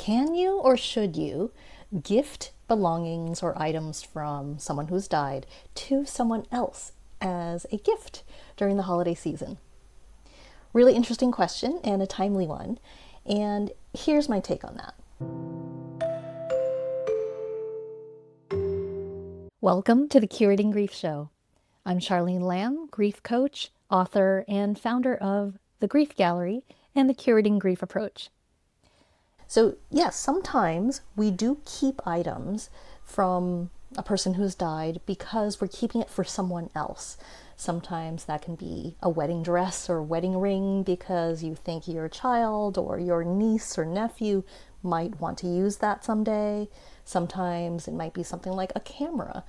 Can you or should you gift belongings or items from someone who's died to someone else as a gift during the holiday season? Really interesting question and a timely one. And here's my take on that. Welcome to the Curating Grief Show. I'm Charlene Lam, grief coach, author, and founder of The Grief Gallery and the Curating Grief Approach. So yes, sometimes we do keep items from a person who's died because we're keeping it for someone else. Sometimes that can be a wedding dress or wedding ring because you think your child or your niece or nephew might want to use that someday. Sometimes it might be something like a camera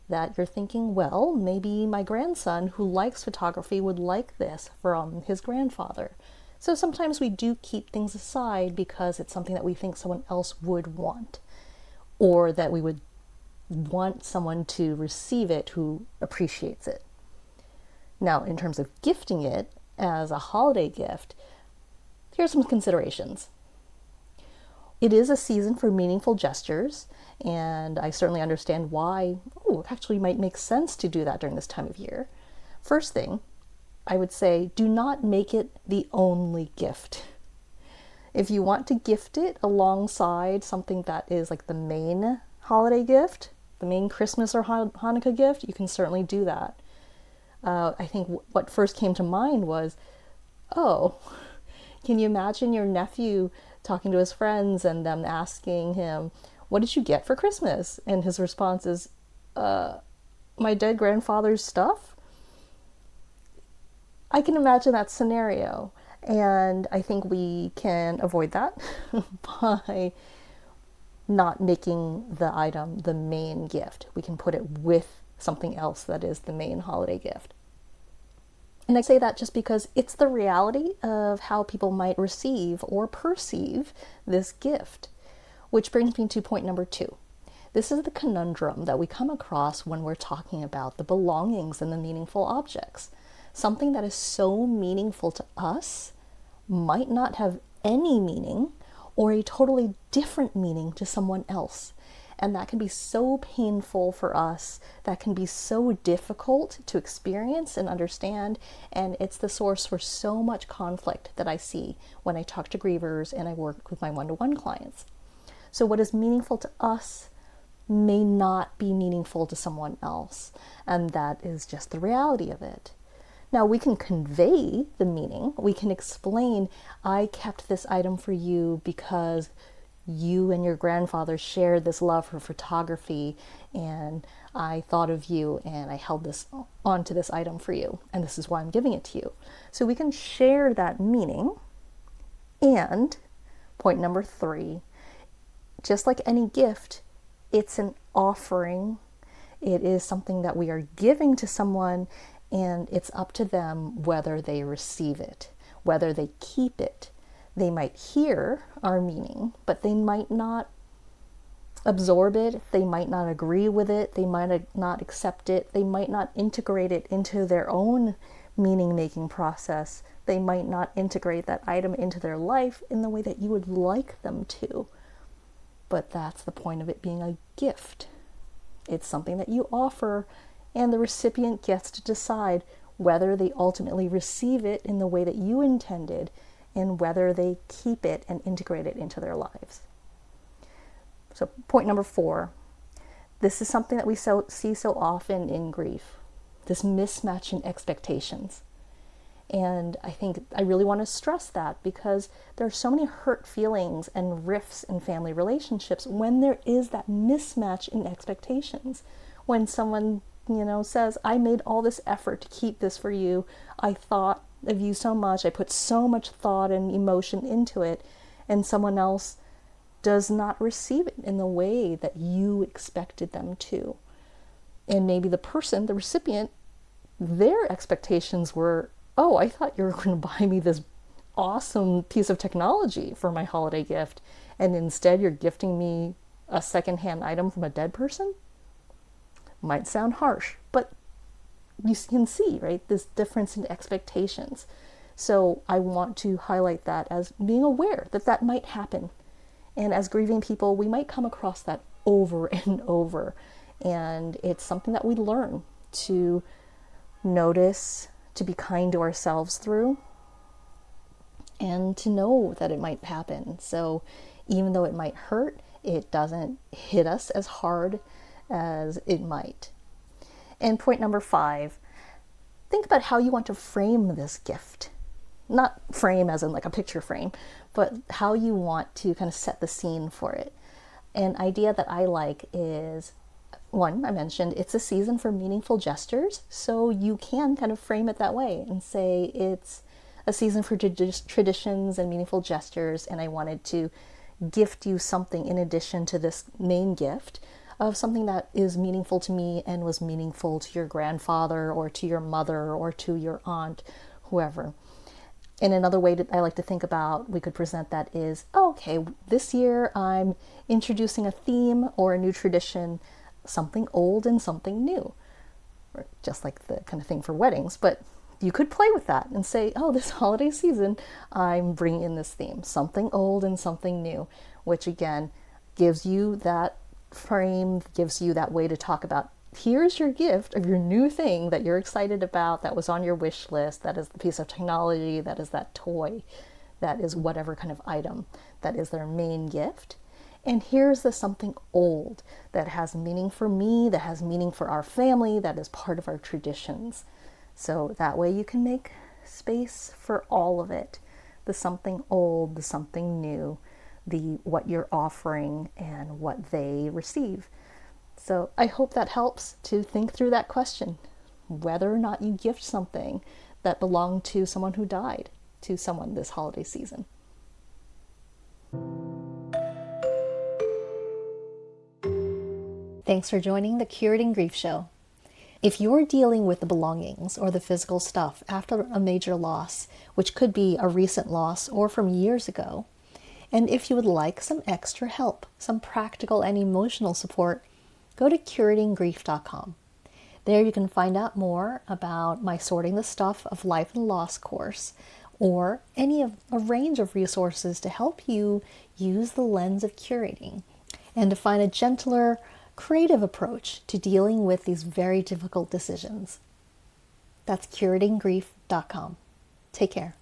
that you're thinking, well, maybe my grandson who likes photography would like this from his grandfather. So sometimes we do keep things aside because it's something that we think someone else would want, or that we would want someone to receive it who appreciates it. Now, in terms of gifting it as a holiday gift, here's some considerations. It is a season for meaningful gestures, and I certainly understand why, it actually might make sense to do that during this time of year. First thing, I would say, do not make it the only gift. If you want to gift it alongside something that is like the main holiday gift, the main Christmas or Hanukkah gift, you can certainly do that. I think what first came to mind was, can you imagine your nephew talking to his friends and them asking him, what did you get for Christmas? And his response is, my dead grandfather's stuff? I can imagine that scenario, and I think we can avoid that by not making the item the main gift. We can put it with something else that is the main holiday gift. And I say that just because it's the reality of how people might receive or perceive this gift. Which brings me to point number 2. This is the conundrum that we come across when we're talking about the belongings and the meaningful objects. Something that is so meaningful to us might not have any meaning or a totally different meaning to someone else. And that can be so painful for us, that can be so difficult to experience and understand, and it's the source for so much conflict that I see when I talk to grievers and I work with my one-to-one clients. So what is meaningful to us may not be meaningful to someone else, and that is just the reality of it. Now, we can convey the meaning. We can explain, I kept this item for you because you and your grandfather shared this love for photography, and I thought of you and I held this onto this item for you, and this is why I'm giving it to you. So we can share that meaning. And point number 3, just like any gift, it's an offering. It is something that we are giving to someone, and it's up to them whether they receive it, whether they keep it. They might hear our meaning, but they might not absorb it. They might not agree with it. They might not accept it. They might not integrate it into their own meaning-making process. They might not integrate that item into their life in the way that you would like them to. But that's the point of it being a gift. It's something that you offer, and the recipient gets to decide whether they ultimately receive it in the way that you intended, and whether they keep it and integrate it into their lives. So point number 4, this is something that we see so often in grief, this mismatch in expectations. And I think I really want to stress that because there are so many hurt feelings and rifts in family relationships when there is that mismatch in expectations. When someone, says, I made all this effort to keep this for you. I thought of you so much. I put so much thought and emotion into it. And someone else does not receive it in the way that you expected them to. And maybe the person, the recipient, their expectations were, I thought you were going to buy me this awesome piece of technology for my holiday gift, and instead you're gifting me a secondhand item from a dead person? Might sound harsh, but you can see, right, this difference in expectations. So I want to highlight that as being aware that that might happen. And as grieving people, we might come across that over and over. And it's something that we learn to notice, to be kind to ourselves through, and to know that it might happen. So even though it might hurt, it doesn't hit us as hard as it might. And point number 5, think about how you want to frame this gift. Not frame as in like a picture frame, but how you want to kind of set the scene for it. An idea that I like is, one, I mentioned, it's a season for meaningful gestures. So you can kind of frame it that way and say it's a season for traditions and meaningful gestures. And I wanted to gift you something in addition to this main gift of something that is meaningful to me and was meaningful to your grandfather or to your mother or to your aunt, whoever. And another way that I like to think about, we could present that is, okay, this year I'm introducing a theme or a new tradition, something old and something new, or just like the kind of thing for weddings. But you could play with that and say, oh, this holiday season, I'm bringing in this theme, something old and something new, which again gives you that frame, gives you that way to talk about, here's your gift of your new thing that you're excited about, that was on your wish list, that is the piece of technology, that is that toy, that is whatever kind of item, that is their main gift. And here's the something old that has meaning for me, that has meaning for our family, that is part of our traditions. So that way you can make space for all of it. The something old, the something new, the what you're offering and what they receive. So I hope that helps to think through that question, whether or not you gift something that belonged to someone who died to someone this holiday season. Thanks for joining the Curating Grief Show. If you're dealing with the belongings or the physical stuff after a major loss, which could be a recent loss or from years ago, and if you would like some extra help, some practical and emotional support, go to curatinggrief.com. There you can find out more about my Sorting the Stuff of Life and Loss course, or any of a range of resources to help you use the lens of curating and to find a gentler, creative approach to dealing with these very difficult decisions. That's curatinggrief.com. Take care.